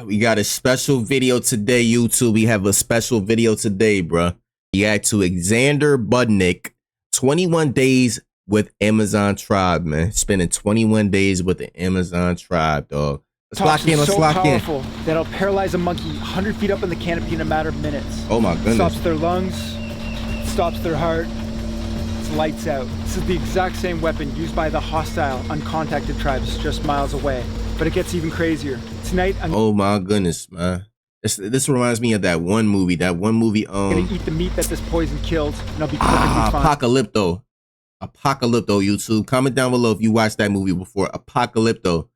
We got a special video today, YouTube. We have a special video today, bruh. React to Xander Budnick, 21 days with Amazon Tribe, man. Spending 21 days with the Amazon Tribe, dog. Let's lock in, let's lock in. So powerful that it'll paralyze a monkey 100 feet up in the canopy in a matter of minutes. Oh my goodness. Stops their lungs, stops their heart, it's lights out. This is the exact same weapon used by the hostile, uncontacted tribes just miles away. But it gets even crazier. Tonight, I'm oh my goodness, man. This reminds me of that one movie. gonna eat the meat that this poison kills, and I'll be perfectly fine. Apocalypto, YouTube. Comment down below if you watched that movie before. Apocalypto,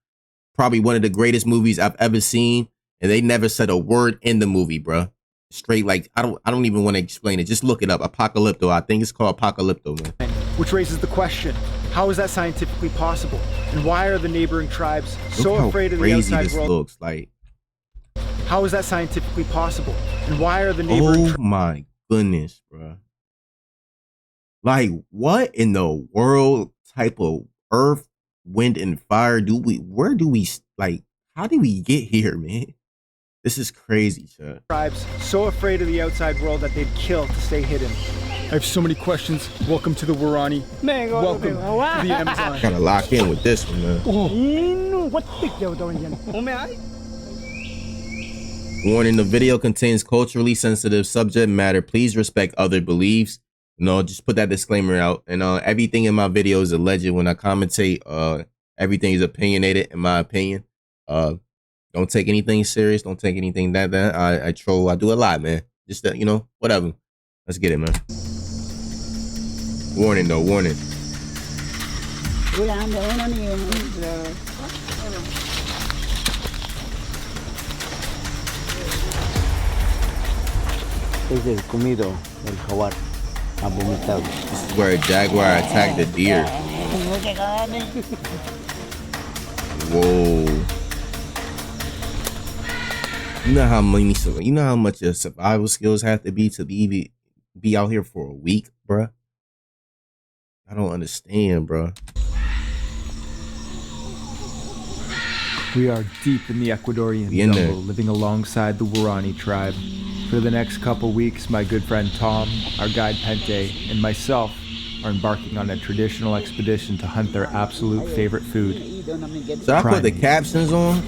probably one of the greatest movies I've ever seen, and they never said a word in the movie, bro. Straight, like, I don't even want to explain it. Just look it up. Apocalypto. I think it's called Apocalypto, man. Which raises the question, how is that scientifically possible? And why are the neighboring tribes so afraid of the outside world? Looks like. How is that scientifically possible? And why are the neighboring Oh my goodness, bro. Like, what in the world type of earth, wind, and fire where do we, like, how did we get here, man? This is crazy, sir. Tribes so afraid of the outside world that they'd kill to stay hidden. I have so many questions. Welcome to the Warani. Welcome to the Amazon. Gotta lock in with this one, man. Warning, the video contains culturally sensitive subject matter. Please respect other beliefs. Just put that disclaimer out. And everything in my video is alleged. When I commentate, everything is opinionated, in my opinion. Don't take anything serious. Don't take anything that I troll. I do a lot, man. Just that, whatever. Let's get it, man. Warning, though. Warning. Es el comido del jaguar, abominable. This is where a jaguar attacked a deer. Whoa. You know how much your survival skills have to be out here for a week, bruh? I don't understand, bruh. We are deep in the Ecuadorian jungle, living alongside the Warani tribe. For the next couple weeks, my good friend Tom, our guide Pente, and myself are embarking on a traditional expedition to hunt their absolute favorite food. So I put the captions on?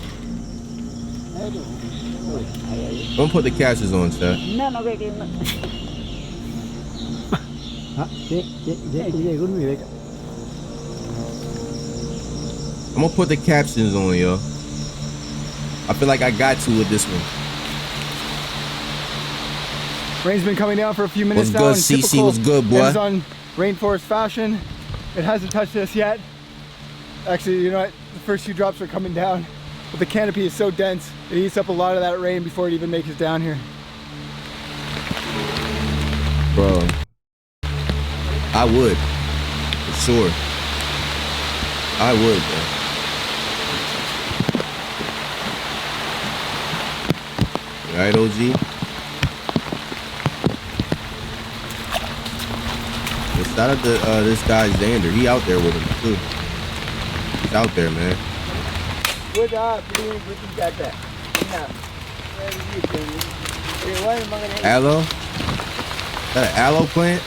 Don't put the captions on, sir. I'm gonna put the captions on, yo. I feel like I got to with this one. Rain's been coming down for a few minutes now. What's good, CC? What's good, boy? Amazon rainforest fashion. It hasn't touched us yet. Actually, you know what? The first few drops are coming down, but the canopy is so dense, it eats up a lot of that rain before it even makes it down here. Bro, I would, for sure. I would, bro. Alright, OG. Shout out to this guy Xander. He out there with him too. He's out there, man. Aloe? Is that an aloe plant?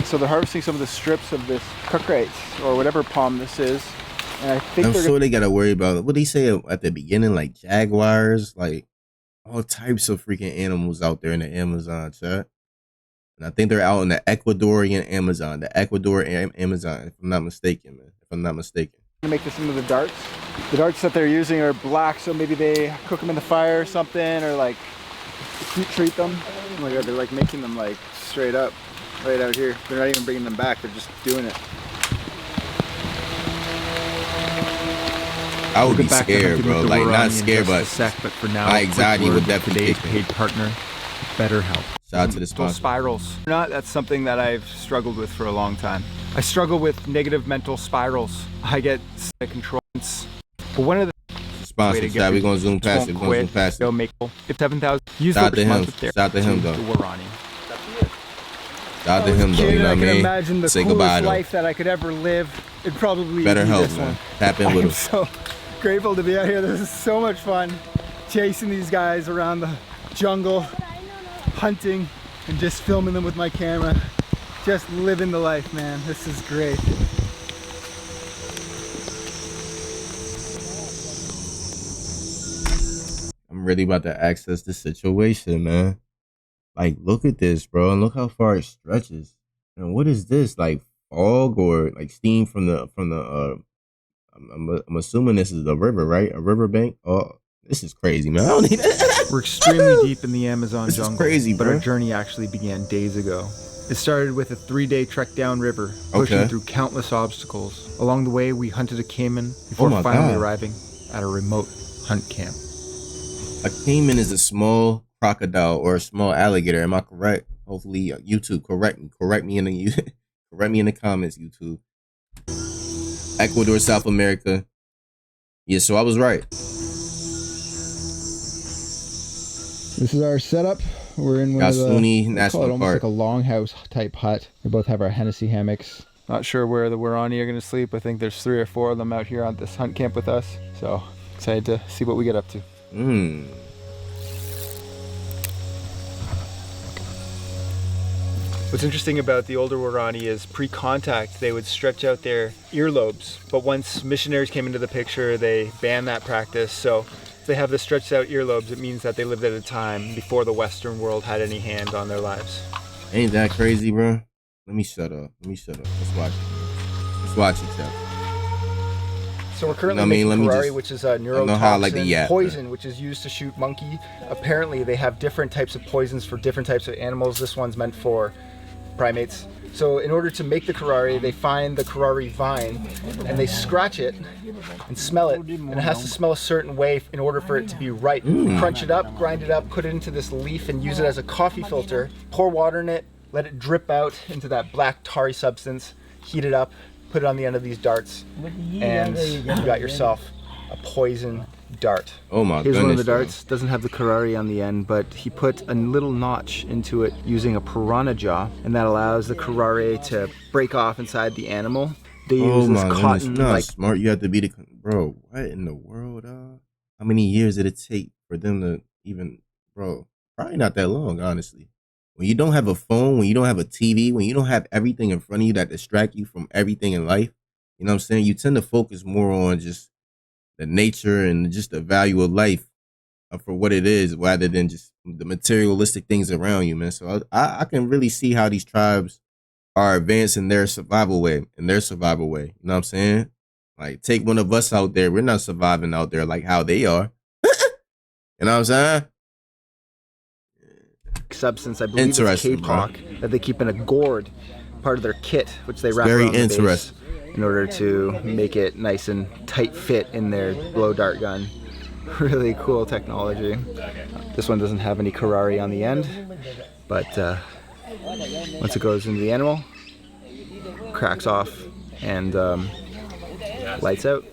So they're harvesting some of the strips of this iKwhite or whatever palm this is. And I think I'm sure they gotta worry about, what did he say at the beginning? Like jaguars, like all types of freaking animals out there in the Amazon, chat. And I think they're out in the Ecuadorian Amazon, Amazon, if I'm not mistaken, man. If I'm not mistaken. To make this into the darts. The darts that they're using are black, so maybe they cook them in the fire or something, or like heat treat them. Oh my god, they're like making them like straight up, right out here. They're not even bringing them back, they're just doing it. I would be scared, bro. Like, not scared, but for now, my anxiety would definitely today's paid partner, BetterHelp. Shout out to the sponsor. Spirals. That's something that I've struggled with for a long time. I struggle with negative mental spirals. I get control. But one of the Sponsor. That we gonna zoom past it. We're gonna zoom past They'll it. make 7,000. Use Shout out the to him. there. Shout out to him The though. Warani. Shout out to him though. You know what I mean? Imagine the Say goodbye coolest though. life that I could ever live. It'd probably Better be help, this man. one. Tap in with I'm him. so grateful to be out here. This is so much fun. Chasing these guys around the jungle, hunting, and just filming them with my camera. Just living the life, man. This is great. I'm really about to access this situation, man. Like, look at this, bro, and look how far it stretches. And what is this? Like fog or like steam from the I'm assuming this is a river, right? A riverbank. Oh, this is crazy, man. I don't need that. We're extremely deep in the Amazon This is jungle, crazy, but bro. our journey actually began days ago. It started with a 3-day trek down river, pushing Okay. through countless obstacles. Along the way, we hunted a caiman before Oh my finally God. arriving at a remote hunt camp. A caiman is a small crocodile or a small alligator. Am I correct? Hopefully, YouTube correct me in the correct me in the comments. YouTube. Ecuador, South America. Yeah, so I was right. This is our setup. We're in one Yasuni of the, National call it almost Park. like a longhouse type hut. We both have our Hennessy hammocks. Not sure where the Warani are going to sleep. I think there's 3 or 4 of them out here on this hunt camp with us. So excited to see what we get up to. What's interesting about the older Warani is pre-contact, they would stretch out their earlobes. But once missionaries came into the picture, they banned that practice. So if they have the stretched out earlobes, it means that they lived at a time before the Western world had any hand on their lives. Ain't that crazy, bro? Let me shut up. Let's watch it. Let's watch it, Jeff. So we're currently I mean, let making me curare, just- which is a know how I like to neurotoxin yap, poison, which is used to shoot monkey. Apparently, they have different types of poisons for different types of animals. This one's meant for primates. So in order to make the curare, they find the curare vine and they scratch it and smell it. And it has to smell a certain way in order for it to be ripe. They crunch it up, grind it up, put it into this leaf and use it as a coffee filter. Pour water in it, let it drip out into that black tarry substance, heat it up, put it on the end of these darts, and you got yourself a poison dart. Oh my Here's goodness. one of the bro. darts. Doesn't have the curare on the end, but he put a little notch into it using a piranha jaw, and that allows the curare to break off inside the animal. They Oh use this my goodness. cotton, Not like smart. You have to be the bro. What in the world? How many years did it take for them to even, bro? Probably not that long, honestly. When you don't have a phone, when you don't have a TV, when you don't have everything in front of you that distract you from everything in life, you know what I'm saying? You tend to focus more on just the nature and just the value of life for what it is, rather than just the materialistic things around you, man. So I can really see how these tribes are advancing their survival way. You know what I'm saying? Like, take one of us out there. We're not surviving out there like how they are. You know what I'm saying? substance, I believe it's Interesting, K-Pock, that they keep in a gourd, part of their kit, which they wrap very around the base interesting. in order to make it nice and tight fit in their blow dart gun. Really cool technology. This one doesn't have any curare on the end, but once it goes into the animal, cracks off and lights out.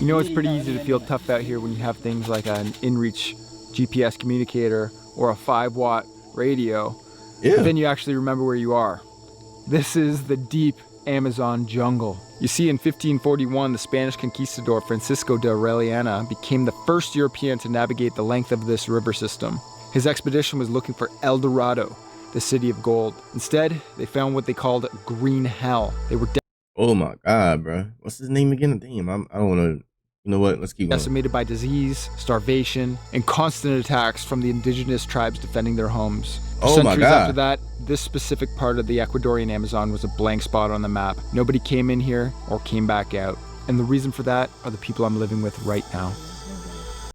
You know, it's pretty easy to feel tough out here when you have things like an InReach GPS communicator or a 5-watt radio. Yeah. But then you actually remember where you are. This is the deep Amazon jungle. You see, in 1541, the Spanish conquistador Francisco de Orellana became the first European to navigate the length of this river system. His expedition was looking for El Dorado, the city of gold. Instead, they found what they called green hell. They were Oh my God, bro. What's his name again? Damn, I don't want to. You know what? Let's keep going. decimated by disease, starvation, and constant attacks from the indigenous tribes defending their homes. For Oh my centuries God. after that, this specific part of the Ecuadorian Amazon was a blank spot on the map. Nobody came in here or came back out. And the reason for that are the people I'm living with right now.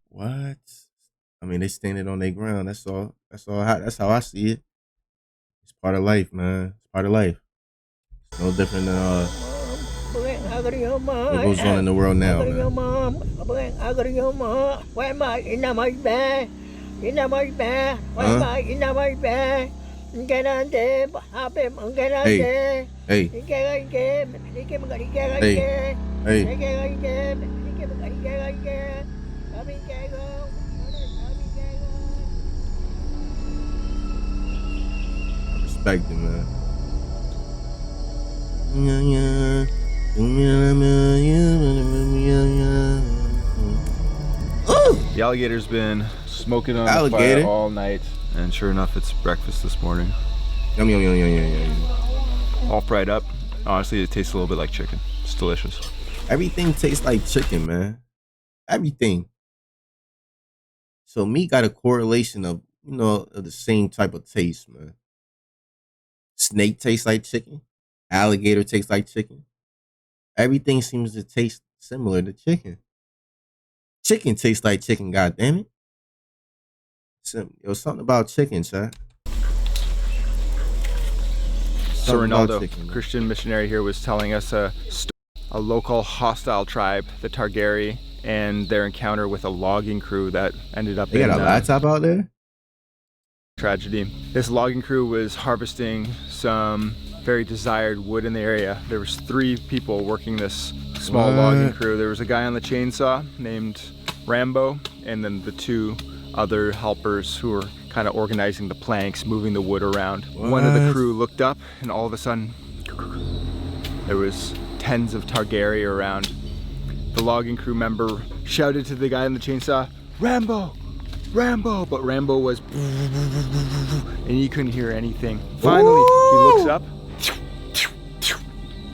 What? I mean, they standing on their ground. That's all. That's how I see it. It's part of life, man. It's part of life. It's no different than what goes on in the world now, man. Hey, hey, hey, hey. Respect it, man. The alligator's been smoking on the Alligator? fire all night, and sure enough, it's breakfast this morning. Yum, yum, yum, yum, yum, yum. All fried up. Honestly, it tastes a little bit like chicken. It's delicious. Everything tastes like chicken, man. Everything. So meat got a correlation of, of the same type of taste, man. Snake tastes like chicken. Alligator tastes like chicken. Everything seems to taste similar to chicken. Chicken tastes like chicken, god damn it. It was something about chicken, chat. So Ronaldo, Christian missionary here, was telling us a local hostile tribe, the Targari, and their encounter with a logging crew that ended up They got a laptop out there? Tragedy. This logging crew was harvesting some very desired wood in the area. There was 3 people working this small logging crew. There was a guy on the chainsaw named Rambo, and then the 2 other helpers who were kind of organizing the planks, moving the wood around. One of the crew looked up, and all of a sudden there was tens of Targaryen around. The logging crew member shouted to the guy on the chainsaw, "Rambo! Rambo!" But Rambo was and he couldn't hear anything. Finally, he looks up.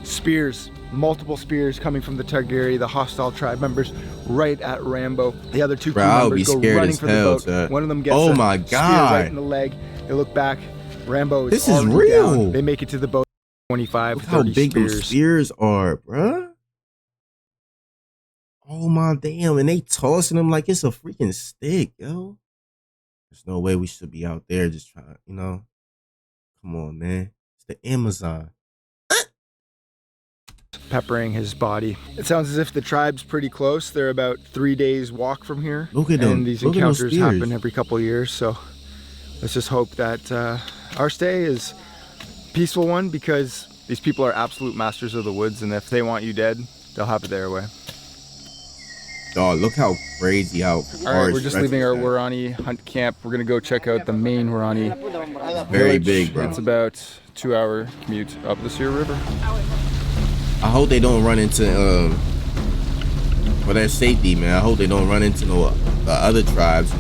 Spears, multiple spears coming from the Targaryen, the hostile tribe members, right at Rambo. The other 2 crew members go running for the boat. One of them gets spear right in the leg. They look back. Rambo is already down. They make it to the boat. 25, 30 how big spears. those spears are, bruh. Oh my damn, and they tossing them like it's a freaking stick, yo. There's no way we should be out there just trying, Come on, man. It's the Amazon. Peppering his body. It sounds as if the tribe's pretty close. They're about 3 days walk from here. Look at them. And these encounters happen every couple of years. So let's just hope that our stay is a peaceful one, because these people are absolute masters of the woods, and if they want you dead, they'll have it their way. Dog, look how crazy how All right, we're just leaving our Warani hunt camp. We're gonna go check out the main Warani very village. big, bro. It's about 2-hour commute up the Sear River. I hope they don't run into for their safety, man. I hope they don't run into no other tribes,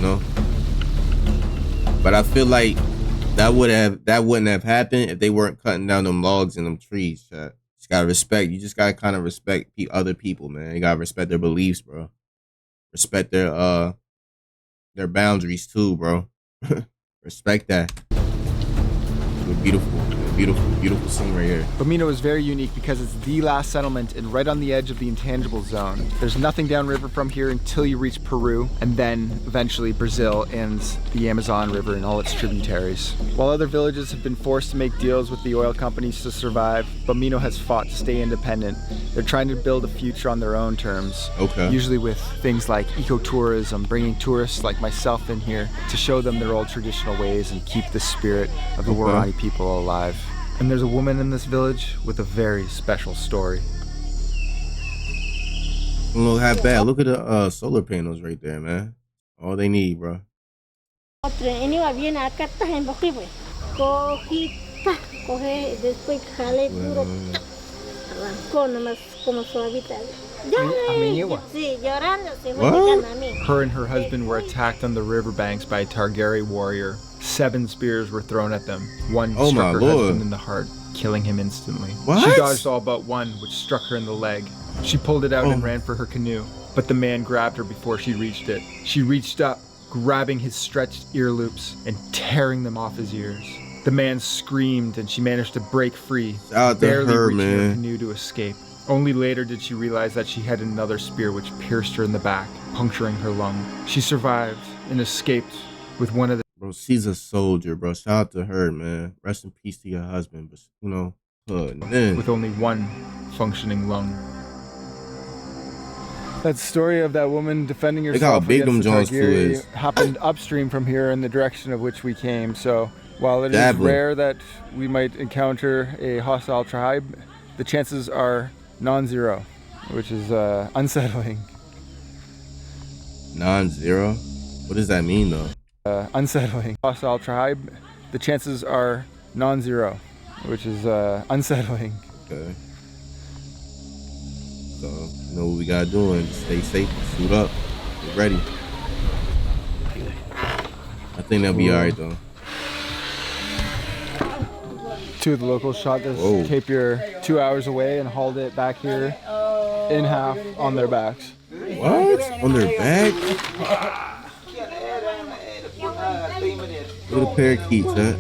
But I feel like that wouldn't have happened if they weren't cutting down them logs and them trees. Chat. Just gotta respect. You just gotta kind of respect other people, man. You gotta respect their beliefs, bro. Respect their boundaries too, bro. Respect that. Beautiful scene right here. Bamino is very unique because it's the last settlement and right on the edge of the intangible zone. There's nothing downriver from here until you reach Peru, and then eventually Brazil and the Amazon River and all its tributaries. While other villages have been forced to make deals with the oil companies to survive, Bamino has fought to stay independent. They're trying to build a future on their own terms. Okay. Usually with things like ecotourism, bringing tourists like myself in here to show them their old traditional ways and keep the spirit of the Warani people alive. And there's a woman in this village with a very special story. Don't look half bad. Look at the solar panels right there, man. All they need, bro. Her and her husband were attacked on the riverbanks by a Targaryen warrior. 7 spears were thrown at them. One struck her husband in the heart, killing him instantly. She dodged all but one, which struck her in the leg. She pulled it out and ran for her canoe, but the man grabbed her before she reached it. She reached up, grabbing his stretched ear loops and tearing them off his ears. The man screamed and she managed to break free, barely reaching her canoe to escape. Only later did she realize that she had another spear which pierced her in the back, puncturing her lung. She survived and escaped with one of the... Bro, she's a soldier, bro. Shout out to her, man. Rest in peace to your husband, but with only one functioning lung. That story of that woman defending herself against the Targaryen happened upstream from here in the direction of which we came. So While it is Dabbling. rare that we might encounter a hostile tribe, the chances are non-zero, which is unsettling. Non-zero? What does that mean though? Unsettling. Hostile tribe, the chances are non-zero, which is unsettling. Okay. So, you know what we gotta do, and stay safe, suit up, get ready. I think they'll be alright though. Two of the locals shot this tapir 2 hours away and hauled it back here in half on their backs. What? On their back? Where the parakeets at?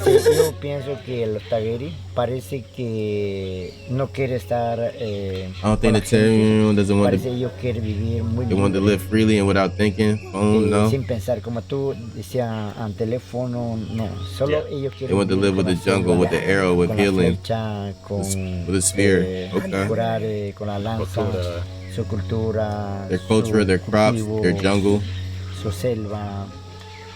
Yo pienso que el Tagueri parece que no quiere estar. I don't think the Terrier doesn't want Parece ellos quiere vivir muy they want to live freely and without thinking. Phone, no. sin pensar, como tú decías, en teléfono, no. Solo ellos They quieren want to live with the jungle, with the arrow, with con la healing, flecha, con, with a spear. Okay. curar, con la lanza, su cultura, Their culture, their crops, their jungle. su selva,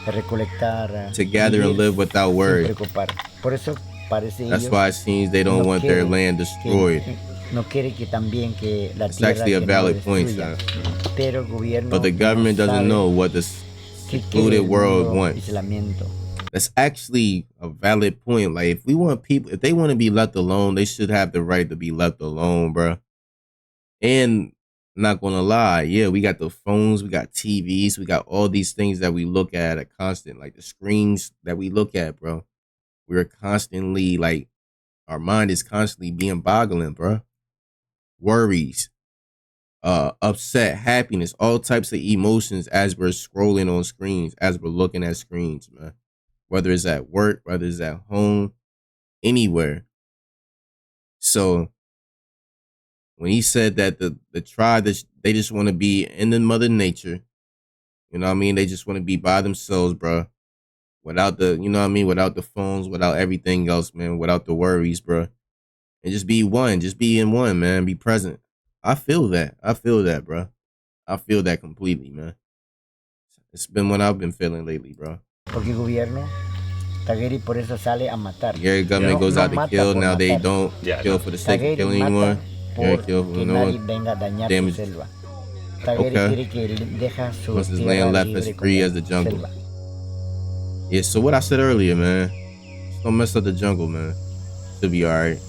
recolectar, To gather and live without worry. sin preocupar. Por eso parece That's ellos why it seems they don't no want their quieren land destroyed. no quiere que también que la It's tierra actually a que no valid point, destruya. son. Pero el gobierno But the government no doesn't sabe know what the qué quiere secluded el world mundo wants. aislamiento. That's actually a valid point. Like, if we want people, if they want to be left alone, they should have the right to be left alone, bro. And not gonna lie, yeah, we got the phones, we got TVs, we got all these things that we look at a constant, like the screens that we look at, bro. We're constantly like, our mind is constantly being boggling, bro. Worries, upset, happiness, all types of emotions as we're scrolling on screens, as we're looking at screens, man. Whether it's at work, whether it's at home, anywhere. So when he said that the tribe, they just want to be in the mother nature, you know what I mean? They just want to be by themselves, bro. Without the, you know what I mean? Without the phones, without everything else, man. Without the worries, bro. And just be one. Just be in one, man. Be present. I feel that. I feel that, bro. I feel that completely, man. It's been what I've been feeling lately, bro. Porque el gobierno Tagueri por eso sale a matar. Yeah, government goes out to kill. Now they don't kill for the sake of killing anymore. Yeah, kill for no nadie one. venga a dañar Damage. su selva. Tagueri quiere que deja su Once his tierra land left libre as como free as the jungle. selva. Yeah, so what I said earlier, man. Just don't mess up the jungle, man. Should be alright.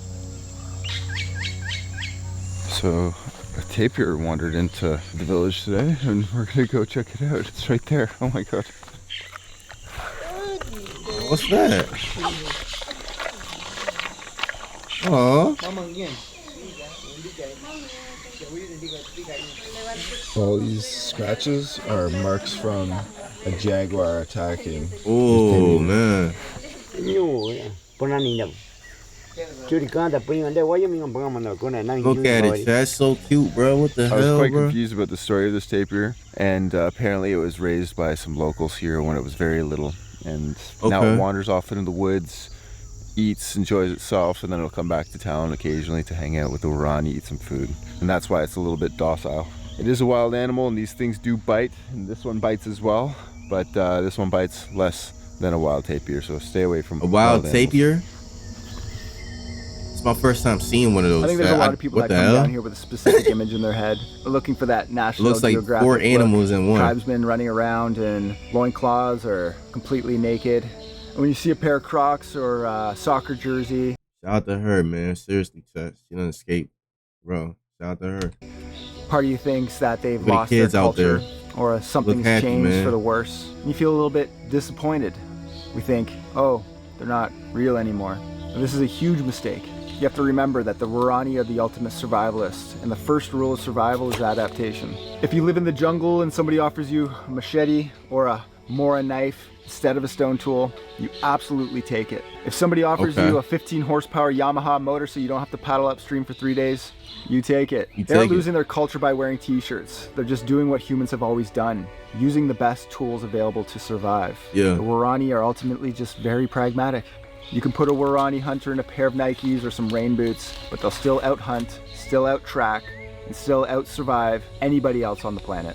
So a tapir wandered into the village today, and we're gonna go check it out. It's right there. Oh my god. What's that? Oh. All these scratches are marks from a jaguar attacking. Oh, man. Look at it. That's so cute, bro. What the I was hell, quite bro? confused about the story of this tapir, and apparently it was raised by some locals here when it was very little, and now Okay. it wanders off into the woods, eats, enjoys itself, and then it'll come back to town occasionally to hang out with the Warani, eat some food, and that's why it's a little bit docile. It is a wild animal, and these things do bite, and this one bites as well, but this one bites less than a wild tapir, so stay away from A wild animals. tapir? It's my first time seeing one of those. I think there's a lot of people what that the come hell? down here with a specific image in their head, looking for that National Looks like Geographic 4 look. animals in one. Tribesmen running around in loincloths or completely naked. And when you see a pair of Crocs or a soccer jersey, Shout out to her, man. Seriously, Tess. She done escaped. Bro, shout out to her. part of you thinks that they've Look at the lost their kids out culture there. or something's happy, changed man. for the worse. You feel a little bit disappointed. We think, oh, they're not real anymore. And this is a huge mistake. You have to remember that the Warani are the ultimate survivalists, and the first rule of survival is adaptation. If you live in the jungle and somebody offers you a machete or a Mora knife instead of a stone tool, you absolutely take it. If somebody offers you a 15 horsepower Yamaha motor so you don't have to paddle upstream for 3 days, you take it. They're take it. losing their culture by wearing t-shirts. They're just doing what humans have always done, using the best tools available to survive. Yeah. The Warani are ultimately just very pragmatic. You can put a Warani hunter in a pair of Nikes or some rain boots, but they'll still out hunt, still out track, and still out survive anybody else on the planet.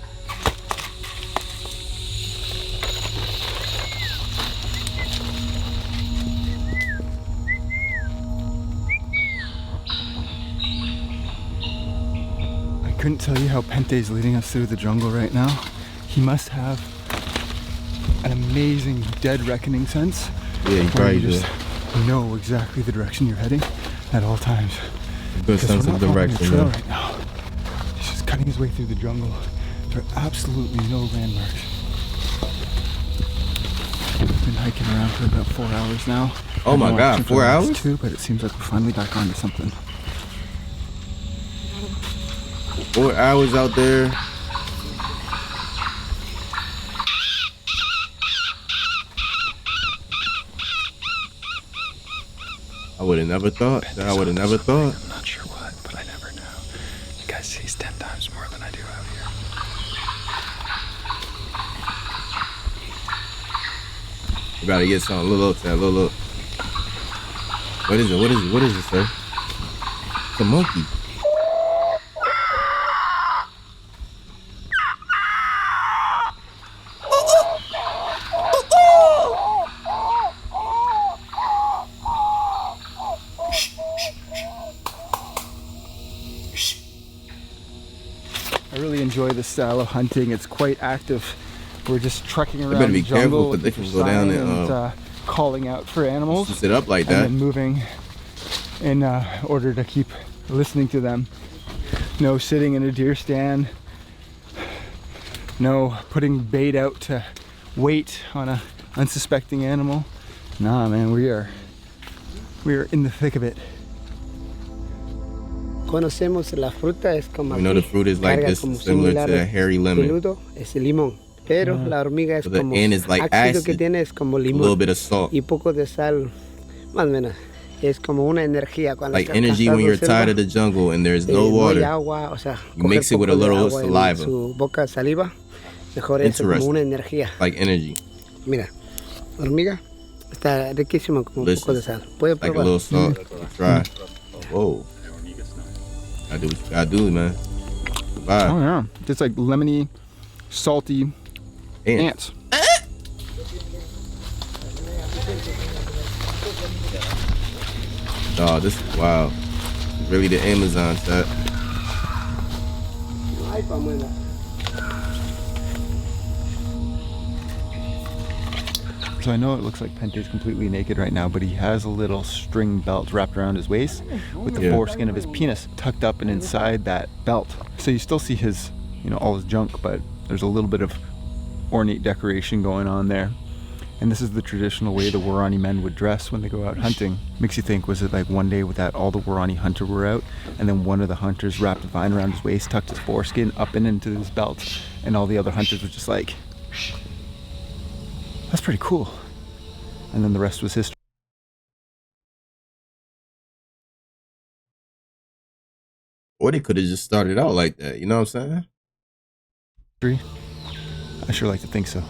couldn't tell you how Pente's leading us through the jungle right now. He must have an amazing dead reckoning sense. Yeah, he probably just know exactly the direction you're heading at all times. Good sense of direction. Trail right now. He's just cutting his way through the jungle. There are absolutely no landmarks. We've been hiking around for about 4 hours now. Oh my God, 4 hours? Too, but it seems like we're finally back onto something. 4 hours out there. I would have never thought. I would have never thought. I'm not sure what, but I never know. You guys sees 10 times more than I do out here. You gotta get something. Look, look. What is it? What is it? What is it, sir? It's a monkey. I really enjoy this style of hunting. It's quite active. We're just trekking around better be the jungle careful, 'cause they can go down and calling out for animals. Sit up like that. And then moving in order to keep listening to them. No sitting in a deer stand. No putting bait out to wait on a unsuspecting animal. Nah, man, we are in the thick of it. Conocemos la fruta es como We know the fruit is like this, similar to a hairy lemon. peludo, es el limón. Pero la hormiga es So the como end is like ácido acid, que tiene es como a limón little bit of salt. y poco de sal, más o menos. Es como una energía cuando Like estás energy when cazando you're selva, tired of the jungle and there's no no hay water. agua, o sea, You mix coger it with a poco de little agua en saliva. su boca saliva, mejor es como Interesting. una energía. Like energy. Mira, hormiga está riquísimo con un poco de Delicious. sal. Puede Like a probar. little salt. Try. Whoa. I do what you gotta do, man. Bye. Oh yeah, it's like lemony, salty ants. Oh, this is wild. Really the Amazon set. No hay pamuela. So I know it looks like Pente's completely naked right now, but he has a little string belt wrapped around his waist with the Yeah. foreskin of his penis tucked up and inside that belt. So you still see his, all his junk, but there's a little bit of ornate decoration going on there. And this is the traditional way the Warani men would dress when they go out hunting. Makes you think, was it like one day with that all the Warani hunter were out, and then one of the hunters wrapped a vine around his waist, tucked his foreskin up and into his belt, and all the other hunters were just like, that's pretty cool. And then the rest was history. Or they could have just started out like that. You know what I'm saying? I sure like to think so.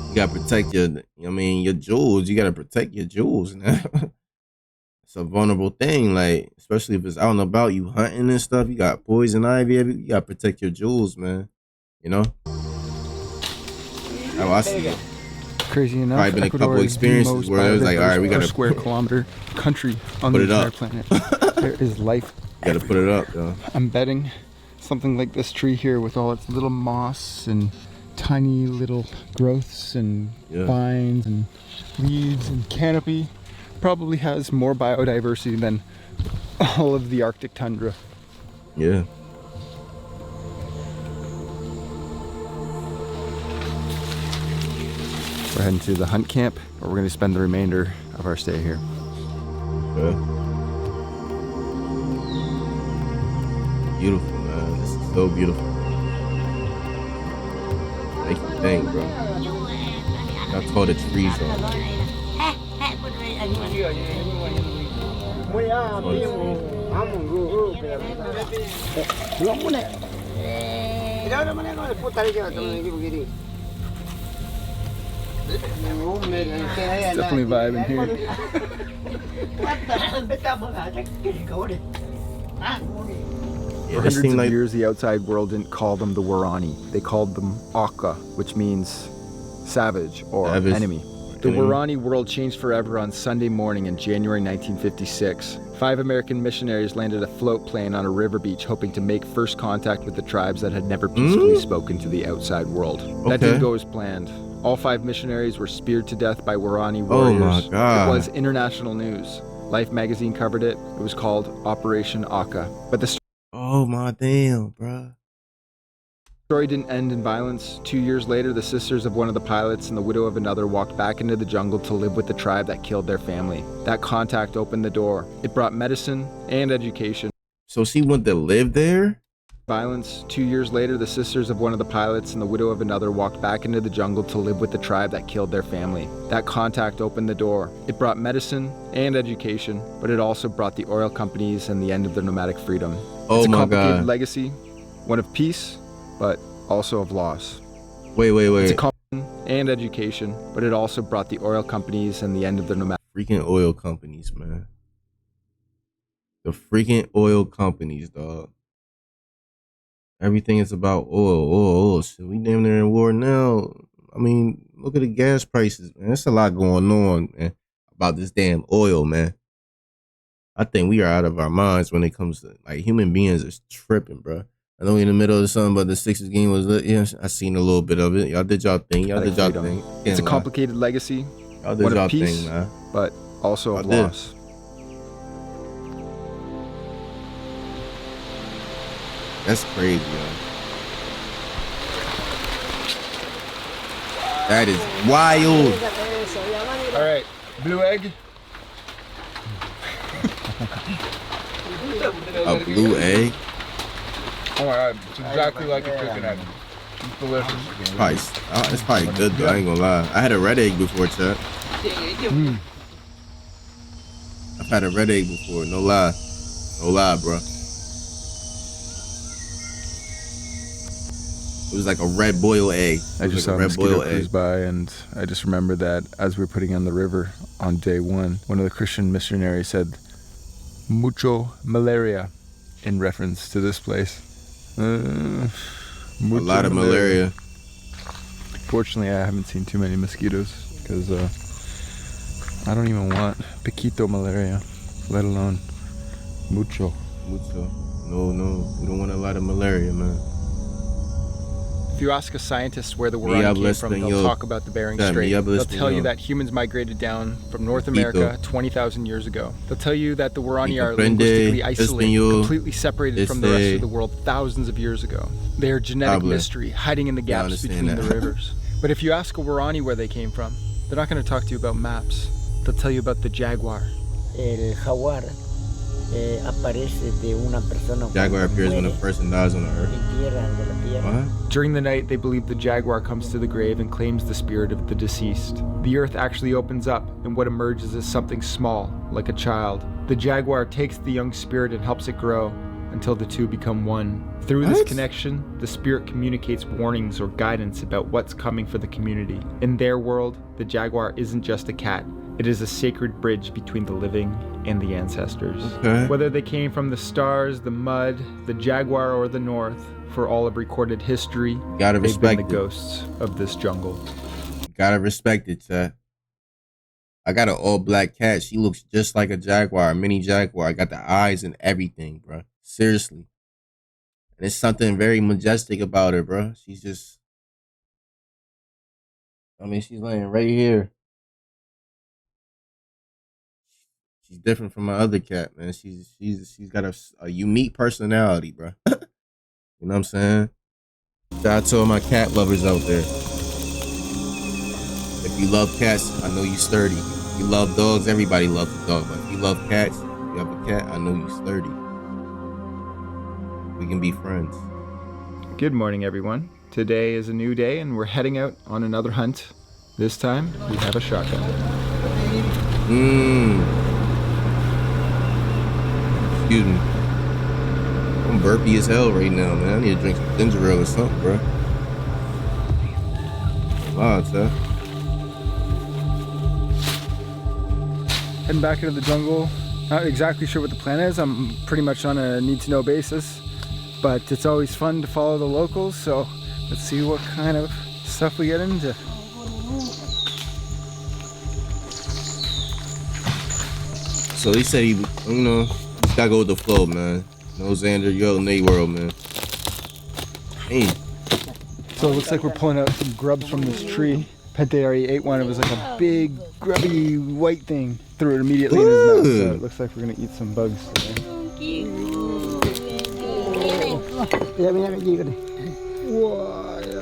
You gotta protect your jewels. You gotta protect your jewels now. It's a vulnerable thing, like, especially if it's out and about, you hunting and stuff. You got poison ivy. You gotta protect your jewels, man. You know? Oh, I see it. Crazy enough, Probably been a Ecuador couple is the experiences most where it was like, all right, we biodiverse per gotta square kilometer country on put the it entire up. planet. There is life. You gotta put it up, though. I'm betting something like this tree here with all its little moss and tiny little growths and vines and leaves and canopy probably has more biodiversity than all of the Arctic tundra. Yeah. We're heading to the hunt camp, where we're going to spend the remainder of our stay here. Okay. Beautiful, man. This is so beautiful. Make you think, bro. How tall the trees are. Definitely vibing here. Yeah, For this hundreds seemed of like years, the outside world didn't call them the Warani. They called them Aka, which means savage or Savage. enemy. The Enemy. Warani world changed forever on Sunday morning in January 1956. 5 American missionaries landed a float plane on a river beach hoping to make first contact with the tribes that had never peacefully spoken to the outside world. That didn't go as planned. All 5 missionaries were speared to death by Warani warriors. Oh my God. It was international news. Life magazine covered it. It was called Operation Aka. But the Oh my damn, bro. story didn't end in violence. 2 years later, the sisters of one of the pilots and the widow of another walked back into the jungle to live with the tribe that killed their family. That contact opened the door. It brought medicine and education. So she went to live there? Violence. 2 years later, the sisters of one of the pilots and the widow of another walked back into the jungle to live with the tribe that killed their family. That contact opened the door. It brought medicine and education, but it also brought the oil companies and the end of their nomadic freedom. Oh It's a my complicated God. legacy, one of peace, but also of loss. Wait. It's a complicated and education, but it also brought the oil companies and the end of their nomadic. Freaking oil companies, man. The freaking oil companies, dog. Everything is about oil. Shit, we damn near in war now. I mean, look at the gas prices, man. There's a lot going on, man, about this damn oil, man. I think we are out of our minds when it comes to, like, human beings is tripping, bro. I know we in the middle of something, but the Sixers game was lit. Yeah, I seen a little bit of it. Y'all did y'all thing. Freedom. It's a complicated legacy, Y'all did one y'all of peace, thing, man. but also of Y'all did. loss. That's crazy, man. That is wild. All right, blue egg. A blue egg? Oh my God, it's exactly like a chicken egg. It's delicious. It's probably good though. I ain't gonna lie. I had a red egg before, Chuck. I've had a red egg before. No lie, bro. It was like a red boiled egg. I just saw a mosquito cruise by, and I just remembered that as we were putting on the river on day one of the Christian missionaries said, "Mucho malaria," in reference to this place. A lot of malaria. Fortunately, I haven't seen too many mosquitoes because I don't even want piquito malaria, let alone mucho. No, we don't want a lot of malaria, man. If you ask a scientist where the Warani came from, they'll talk about the Bering Strait. They'll tell you that humans migrated down from North America 20,000 years ago. They'll tell you that the Warani are linguistically isolated, completely separated from the rest of the world thousands of years ago. They are genetic mystery, hiding in the gaps between the rivers. But if you ask a Warani where they came from, they're not going to talk to you about maps. They'll tell you about the jaguar. El jaguar aparece de una persona. Jaguar appears when a person dies on the earth. What? During the night, they believe the jaguar comes to the grave and claims the spirit of the deceased. The earth actually opens up, and what emerges is something small, like a child. The jaguar takes the young spirit and helps it grow until the two become one. Through this connection, the spirit communicates warnings or guidance about what's coming for the community. In their world, the jaguar isn't just a cat. It is a sacred bridge between the living and the ancestors. Okay. Whether they came from the stars, the mud, the jaguar, or the north, for all of recorded history, Gotta they've been respect the it. ghosts of this jungle. Gotta respect it, chat. I got an all black cat. She looks just like a jaguar, a mini jaguar. I got the eyes and everything, bro. Seriously. And there's something very majestic about her, bro. She's just, she's laying right here. She's different from my other cat, man. She's got a unique personality, bro. You know what I'm saying? Shout out to all my cat lovers out there. If you love cats, I know you sturdy. If you love dogs, everybody loves a dog. But if you love cats, you have a cat, I know you sturdy. We can be friends. Good morning, everyone. Today is a new day, and we're heading out on another hunt. This time, we have a shotgun. Excuse me. I'm burpy as hell right now, man. I need to drink some ginger ale or something, bro. Wow, sir. Heading back into the jungle. Not exactly sure what the plan is. I'm pretty much on a need-to-know basis, but it's always fun to follow the locals, so let's see what kind of stuff we get into. So he said he, just gotta go with the flow, man. No, Xander, yo, Nate World, man. Hey. So it looks like we're pulling out some grubs from this tree. Pente already ate one. It was like a big, grubby, white thing. Threw it immediately in his mouth. So it looks like we're gonna eat some bugs today.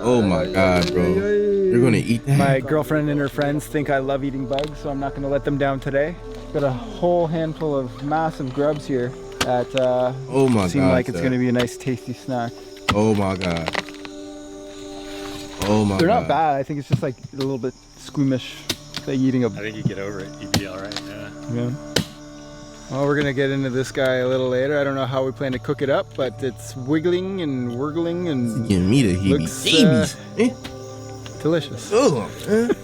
Oh my God, bro. You're gonna eat that? My girlfriend and her friends think I love eating bugs, so I'm not gonna let them down today. Got a whole handful of massive grubs here that oh my seem God, like it's gonna be a nice tasty snack. Oh my God. Oh my They're God. not bad. I think it's just like a little bit squeamish. Like eating a... I think you get over it. You'd be alright, Yeah. Well, we're gonna get into this guy a little later. I don't know how we plan to cook it up, but it's wiggling and wurgling and giving me the heebie-jeebies. Delicious. Oh, man.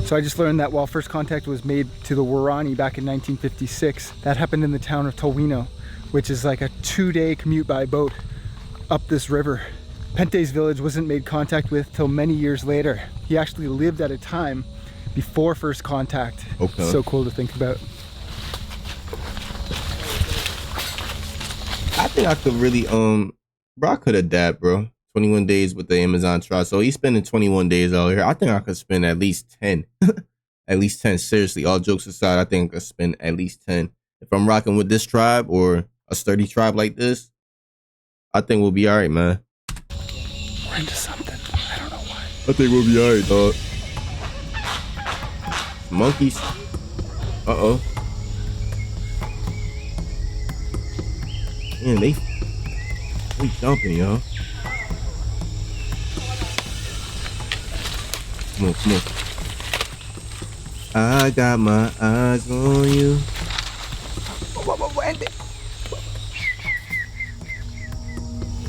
So I just learned that while first contact was made to the Warani back in 1956, that happened in the town of Tolwino, which is like a 2-day commute by boat up this river. Pente's village wasn't made contact with till many years later. He actually lived at a time before first contact. Okay. So cool to think about. I think I could really, bro, I could adapt, bro. 21 days with the Amazon tribe. So he's spending 21 days out here. I think I could spend at least 10. At least 10. Seriously, all jokes aside, I think I could spend at least 10. If I'm rocking with this tribe or a sturdy tribe like this, I think we'll be all right, man. We're into something. I don't know why. I think we'll be all right, dog. Monkeys. Uh-oh. Man, they jumping, yo. Come on, come on. I got my eyes on you.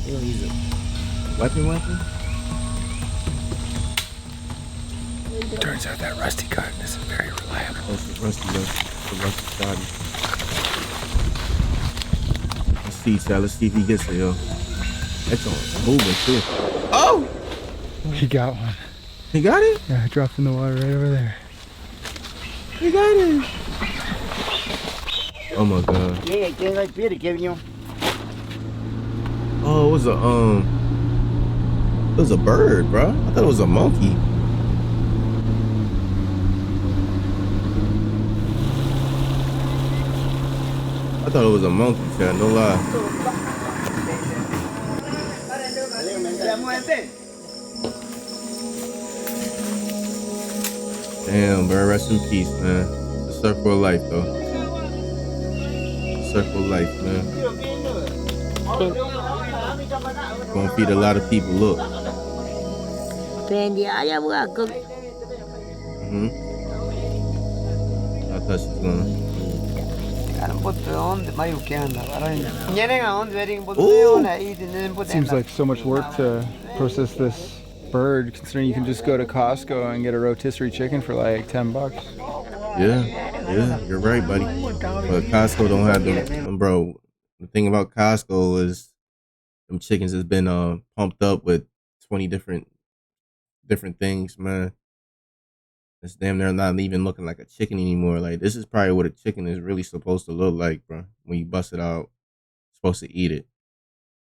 He's a weapon? Turns out that rusty gun isn't very reliable. Oh, it's the rusty body. Let's see, Chad. Let's see if he gets it, yo. That's on moving too. Oh! He got one. He got it? Yeah, it dropped in the water right over there. He got it. Oh my God. Oh, it was a bird, bro. I thought it was a monkey. I thought it was a monkey, Chad. No lie. Damn, bro. Rest in peace, man. It's a circle of life, though. A circle of life, man. Gonna feed a lot of people. Look. I'll touch this one. Seems like so much work to process this bird, considering you can just go to Costco and get a rotisserie chicken for like $10. Yeah, you're right, buddy. But Costco don't have them, bro. The thing about Costco is them chickens has been pumped up with 20 different things, man. It's damn near not even looking like a chicken anymore. Like, this is probably what a chicken is really supposed to look like, bro. When you bust it out, you're supposed to eat it.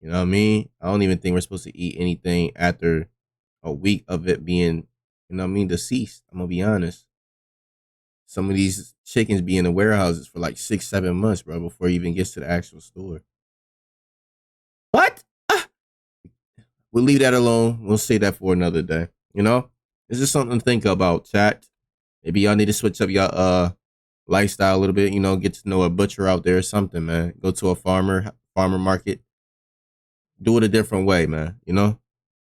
You know what I mean? I don't even think we're supposed to eat anything after a week of it being, you know what I mean, deceased. I'm gonna be honest. Some of these chickens be in the warehouses for like 6-7 months, bro, before it even gets to the actual store. What? We'll leave that alone. We'll say that for another day. You know? This is something to think about, chat. Maybe y'all need to switch up your lifestyle a little bit, you know, get to know a butcher out there or something, man. Go to a farmer market. Do it a different way, man, you know?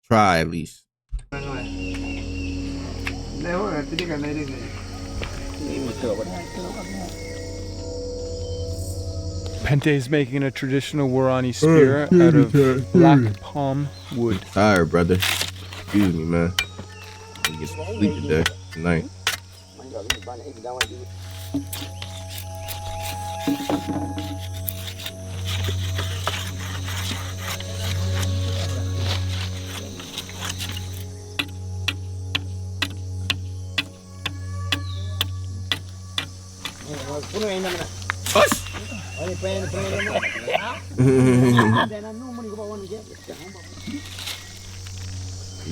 Try at least. Pente's making a traditional Warani spear out of black palm wood. Tired, brother. Excuse me, man. I get some sleep today, tonight. You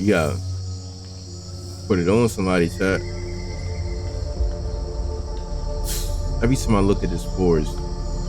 gotta put it on somebody, chat. Every time I look at this forest,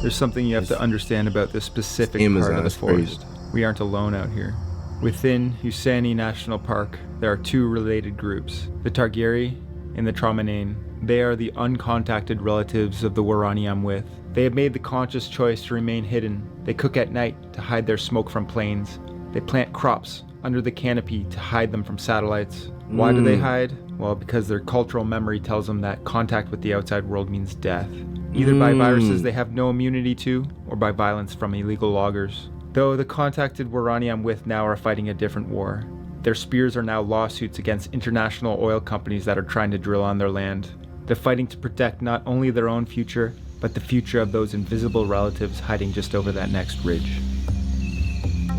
There's something you have to understand about this specific Amazon, part of the that's crazy. forest. We aren't alone out here. Within Usani National Park, there are two related groups, the Targheri and the Tromanane. They are the uncontacted relatives of the Warani I'm with. They have made the conscious choice to remain hidden. They cook at night to hide their smoke from planes. They plant crops under the canopy to hide them from satellites. Why do they hide? Well, because their cultural memory tells them that contact with the outside world means death. Either by viruses they have no immunity to, or by violence from illegal loggers. Though the contacted Warani I'm with now are fighting a different war. Their spears are now lawsuits against international oil companies that are trying to drill on their land. They're fighting to protect not only their own future, but the future of those invisible relatives hiding just over that next ridge.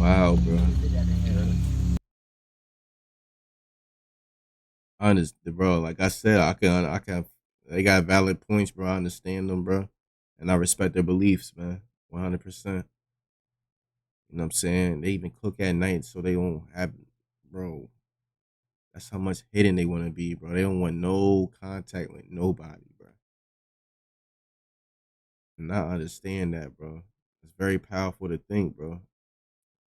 wow, bro. Honest, bro. Like I said, I can. They got valid points, bro. I understand them, bro, and I respect their beliefs, man. 100%. You know what I'm saying? They even cook at night so they don't have, bro. That's how much hidden they want to be, bro. They don't want no contact with nobody, bro. And I understand that, bro. It's very powerful to think, bro.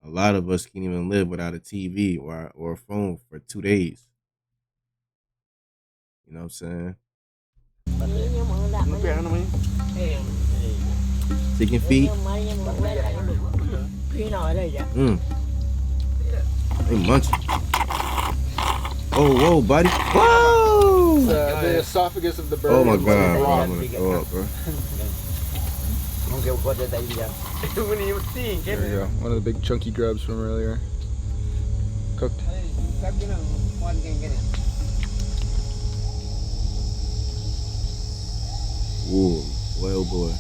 A lot of us can't even live without a TV or a phone for 2 days. You know what I'm saying? Chicken feet. They munching. Oh, whoa, buddy. Whoa! The esophagus of the bird. Oh my god, bro. I'm gonna throw up, bro. There we go. One of the big chunky grubs from earlier. Cooked. Ooh, boy, oh boy.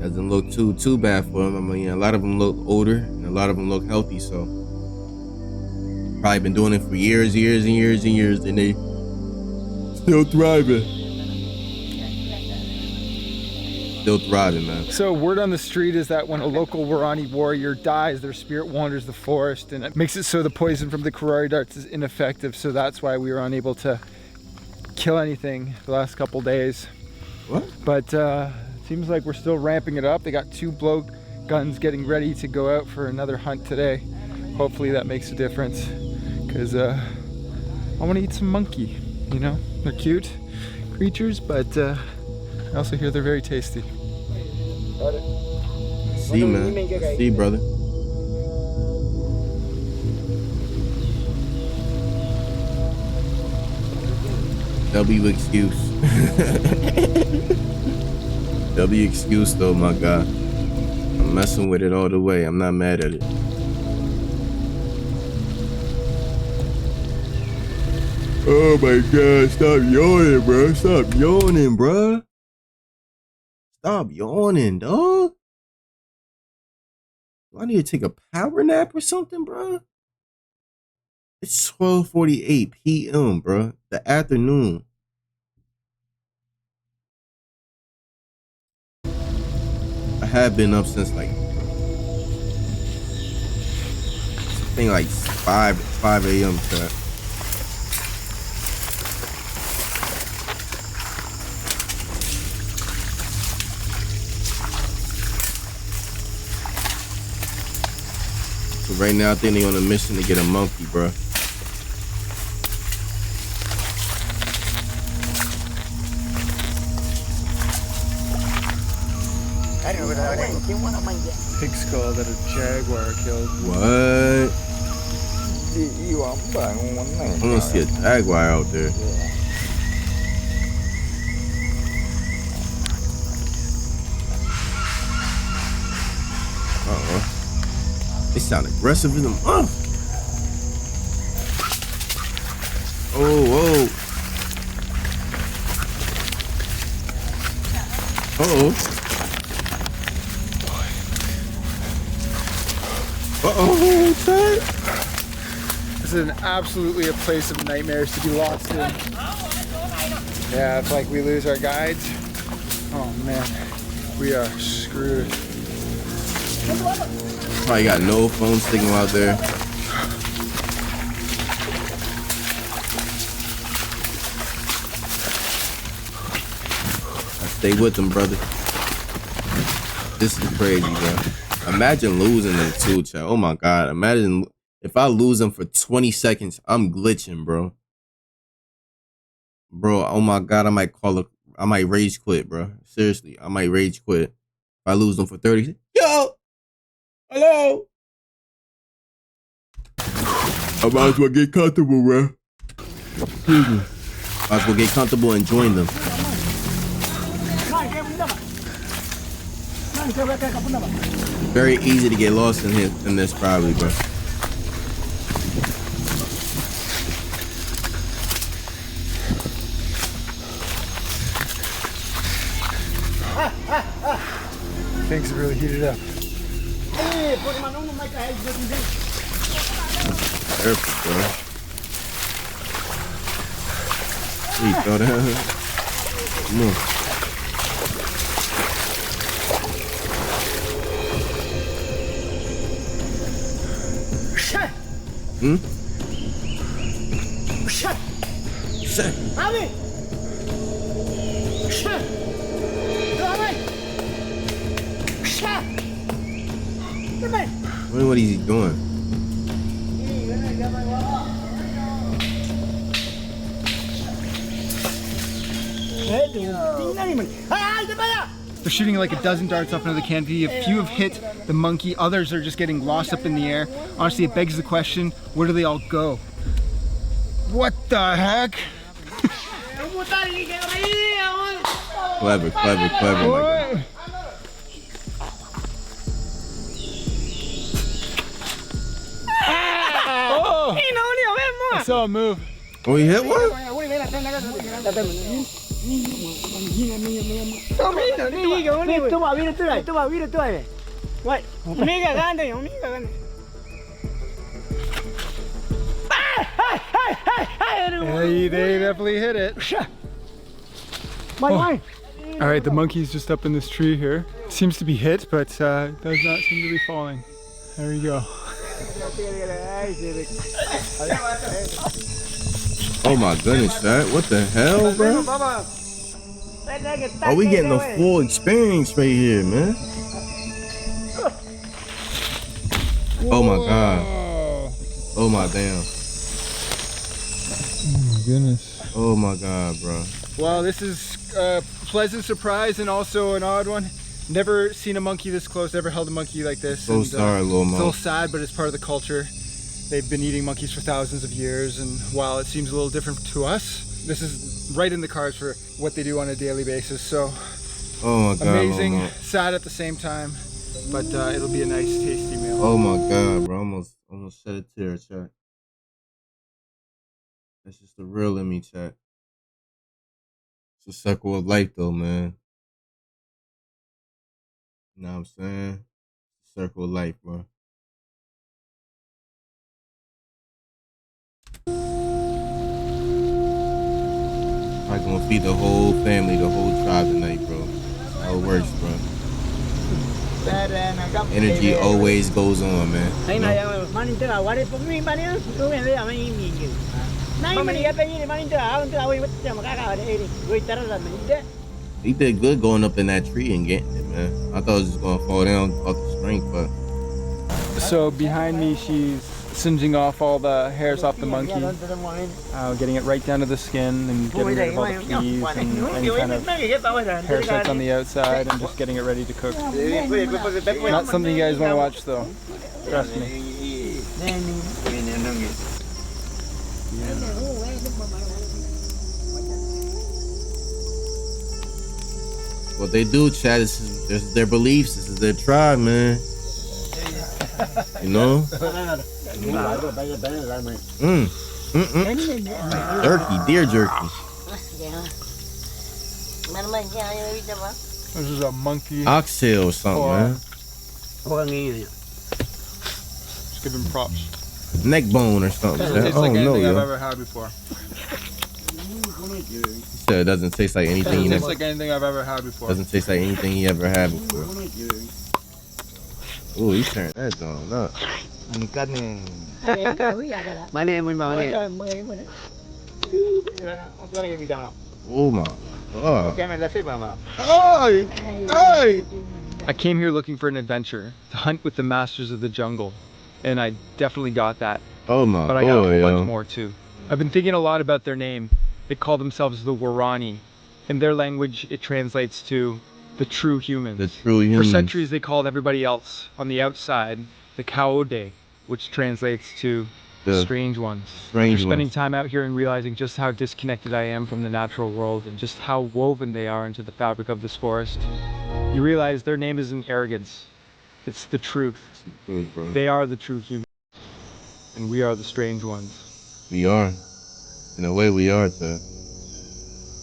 Doesn't look too bad for them. I mean, a lot of them look older, and a lot of them look healthy. So, probably been doing it for years, and they still thriving. Still thriving, man. So word on the street is that when a local Warani warrior dies, their spirit wanders the forest, and it makes it so the poison from the Karari darts is ineffective. So that's why we were unable to kill anything the last couple days. What? But seems like we're still ramping it up. They got 2 blow guns getting ready to go out for another hunt today. Hopefully that makes a difference, because I want to eat some monkey. You know, they're cute creatures, but I also hear they're very tasty. See, man. See, brother. W excuse. W excuse, though, my guy. I'm messing with it all the way. I'm not mad at it. Oh my god, stop yawning, bro. Stop yawning, bro. Stop yawning, dog. Do I need to take a power nap or something, bro? It's 12:48 p.m., bro. The afternoon. I have been up since like I think like 5 a.m. chat. So right now, I think they're on a mission to get a monkey, bro. Pig skull that a jaguar killed. What? I want to see a jaguar out there. They sound aggressive in them. Oh, whoa. Uh-oh. This This is absolutely a place of nightmares to be lost in. Yeah, it's like we lose our guides. Oh man, we are screwed. Probably got no phone signal out there. I stay with them, brother. This is crazy, bro. Imagine losing them too, chat. Oh my god. Imagine if I lose them for 20 seconds, I'm glitching, bro. Bro, oh my god, I might rage quit, bro. Seriously, I might rage quit. If I lose them for 30. Yo! Hello! I might as well get comfortable, bro. Might as well get comfortable and join them. Very easy to get lost in this probably, bro. Things have really heated up. Careful, bro. Please throw down. Come on. Hmm? Shut. What is he doing? They're shooting like a dozen darts up into the canopy. A few have hit the monkey, others are just getting lost up in the air. Honestly, it begs the question, where do they all go? What the heck? Clever, clever, clever. What? Oh! I saw a move. Oh, he hit one? Hey, they definitely hit it. Oh. All right, the monkey's just up in this tree here. Seems to be hit, but does not seem to be falling. There we go. Oh my goodness, that what the hell, bro? Oh, we getting a full experience right here, man. Oh my god. Oh my damn. Oh my goodness. Oh my god, bro. Well, this is a pleasant surprise and also an odd one. Never seen a monkey this close, never held a monkey like this. So sorry, little It's a little mom. sad, but it's part of the culture. They've been eating monkeys for thousands of years, and while it seems a little different to us, this is right in the cards for what they do on a daily basis. So Oh my god. amazing, Mama. sad at the same time, but it'll be a nice, tasty meal. Oh my god, bro. Almost shed a tear, chat. That's just the real in me, chat. It's a circle of life, though, man. You know what I'm saying? Circle of life, bro. I'm gonna feed the whole family, the whole tribe tonight, bro. That's how it works, bro. Energy always goes on, man. You know? He did good going up in that tree and getting it, man. I thought it was just gonna fall down off the strength, but So behind me, she's singeing off all the hairs off the monkey, getting it right down to the skin and getting rid of all the fleas and any kind of parasites on the outside and just getting it ready to cook. Not something you guys want to watch though, trust me. what they do, Chad, this is their beliefs, this is their tribe, man. You know? Jerky, deer jerky. This is a monkey. Oxtail or something, man. Just give him props. neck bone or something. Doesn't taste I like don't know, anything I've yo. ever had before. He said it doesn't taste like anything. Doesn't taste like anything I've ever had before. Doesn't taste like anything he ever had before. Ooh, he turned that on up. Mani, muy mani. Oh my god. I came here looking for an adventure, to hunt with the masters of the jungle, and I definitely got that. Oh my But I got a whole bunch yo. more too. I've been thinking a lot about their name. They call themselves the Warani. In their language, it translates to the true humans. The true For humans. centuries, they called everybody else on the outside the Kaode, which translates to the strange ones. Strange After spending ones. time out here and realizing just how disconnected I am from the natural world and just how woven they are into the fabric of this forest, you realize their name isn't arrogance. It's the truth. Good, bro. They are the true humans, and we are the strange ones. We are. In a way, we are, too.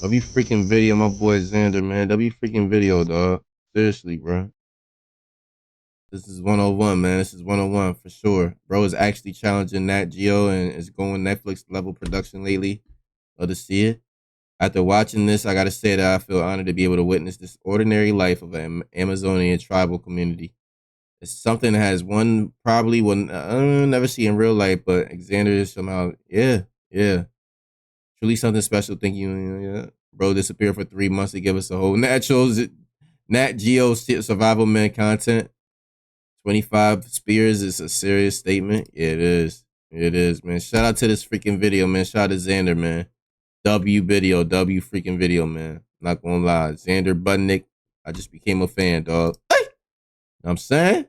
W freaking video, my boy Xander, man. W freaking video, dog. Seriously, bro. This is 101, man. This is 101 for sure. Bro is actually challenging Nat Geo and is going Netflix level production lately. Love to see it. After watching this, I gotta say that I feel honored to be able to witness this ordinary life of an Amazonian tribal community. It's something that has probably will never see in real life, but Xander is somehow, yeah. Truly something special. Thank you. Yeah. Bro disappeared for 3 months to give us a whole Nat Geo survival man content. 25 spears is a serious statement. Yeah, it is. It is, man. Shout out to this freaking video, man. Shout out to Xander, man. W freaking video, man. Not gonna lie. Xander Budnick, I just became a fan, dog. Hey! Know what I'm saying?